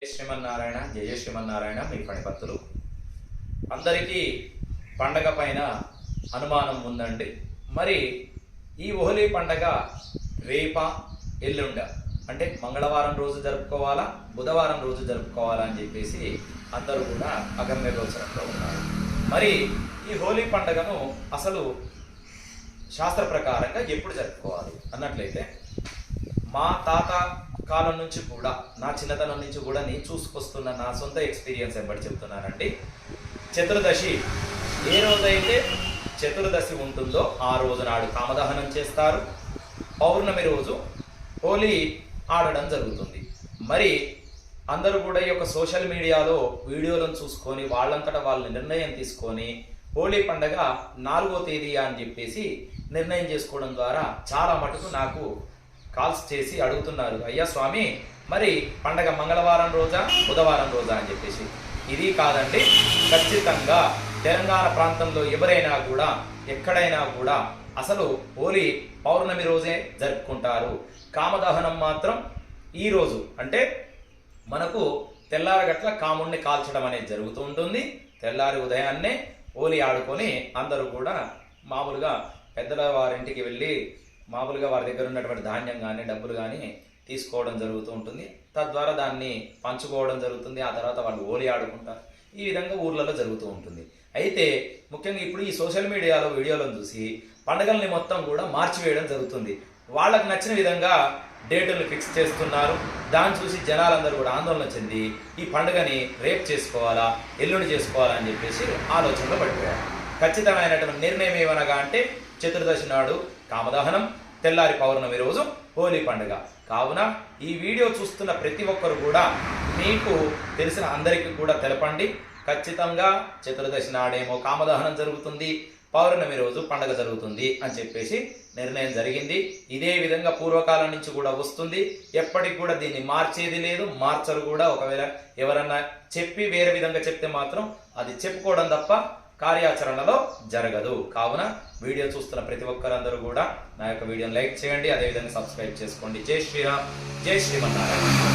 జై శ్రీమన్నారాయణ. జయ శ్రీమన్నారాయణ. మీ పనిపత్తులు అందరికీ పండగ పైన అనుమానం ఉందండి. మరి ఈ హోలీ పండగ రేప ఎల్లుండ అంటే మంగళవారం రోజు జరుపుకోవాలా, బుధవారం రోజు జరుపుకోవాలా అని చెప్పేసి అందరూ కూడా అగమ్య గోచరంలో ఉన్నారు. మరి ఈ హోలీ పండగను అసలు శాస్త్ర ప్రకారంగా ఎప్పుడు జరుపుకోవాలి అన్నట్లయితే, మా తాత కాలం నుంచి కూడా, నా చిన్నతనం నుంచి కూడా నేను చూసుకొస్తున్న నా సొంత ఎక్స్పీరియన్స్ ఎంబడి చెప్తున్నానండి. చతుర్దశి, ఏ రోజైతే చతుర్దశి ఉంటుందో ఆ రోజు నాడు కామదహనం చేస్తారు. పౌర్ణమి రోజు హోలీ ఆడడం జరుగుతుంది. మరి అందరూ కూడా ఈ యొక్క సోషల్ మీడియాలో వీడియోలను చూసుకొని వాళ్ళంతటా వాళ్ళు నిర్ణయం తీసుకొని హోలీ పండగ 4వ తేదీ అని చెప్పేసి నిర్ణయం చేసుకోవడం ద్వారా చాలా మటుకు నాకు కాల్స్ చేసి అడుగుతున్నారు, అయ్యా స్వామి మరి పండగ మంగళవారం రోజా, బుధవారం రోజా అని చెప్పేసి. ఇది కాదండి, ఖచ్చితంగా తెలంగాణ ప్రాంతంలో ఎవరైనా కూడా ఎక్కడైనా కూడా అసలు హోలీ పౌర్ణమి రోజే జరుపుకుంటారు. కామదహనం మాత్రం ఈ రోజు అంటే మనకు తెల్లారగట్ల కాముడిని కాల్చడం అనేది జరుగుతూ ఉంటుంది. తెల్లారి ఉదయాన్నే హోలీ ఆడుకొని అందరూ కూడా మామూలుగా పెద్దల వారింటికి వెళ్ళి మామూలుగా వారి దగ్గర ఉన్నటువంటి ధాన్యం కానీ డబ్బులు కానీ తీసుకోవడం జరుగుతూ ఉంటుంది. తద్వారా దాన్ని పంచుకోవడం జరుగుతుంది. ఆ తర్వాత వాళ్ళు హోలీ ఆడుకుంటారు. ఈ విధంగా ఊర్లలో జరుగుతూ ఉంటుంది. అయితే ముఖ్యంగా ఇప్పుడు ఈ సోషల్ మీడియాలో వీడియోలను చూసి పండుగల్ని మొత్తం కూడా మార్చివేయడం జరుగుతుంది. వాళ్ళకు నచ్చిన విధంగా డేటులు ఫిక్స్ చేస్తున్నారు. దాన్ని చూసి జనాలందరూ కూడా ఆందోళన చెంది ఈ పండుగని రేపు చేసుకోవాలా, ఎల్లుండి చేసుకోవాలా అని చెప్పేసి ఆలోచనలో పడిపోయారు. ఖచ్చితమైనటువంటి నిర్ణయం ఏమనగా అంటే చతుర్దశి నాడు కామదహనం, తెల్లారి పౌర్ణమి రోజు హోలీ పండుగ. కావున ఈ వీడియో చూస్తున్న ప్రతి ఒక్కరు కూడా మీకు తెలిసిన అందరికీ కూడా తెలపండి. ఖచ్చితంగా చతుర్దశి నాడేమో కామదహనం జరుగుతుంది, పౌర్ణమి రోజు పండుగ జరుగుతుంది అని చెప్పేసి నిర్ణయం జరిగింది. ఇదే విధంగా పూర్వకాలం నుంచి కూడా వస్తుంది. ఎప్పటికి కూడా దీన్ని మార్చేది లేదు, మార్చరు కూడా. ఒకవేళ ఎవరన్నా చెప్పి వేరే విధంగా చెప్తే మాత్రం అది చెప్పుకోవడం తప్ప కార్యాచరణలో జరగదు. కావున వీడియో చూస్తున్న ప్రతి ఒక్కరందరూ కూడా నా యొక్క వీడియోని లైక్ చేయండి, అదేవిధంగా సబ్స్క్రైబ్ చేసుకోండి. జై శ్రీరామ్, జై శ్రీమన్నారాయణ.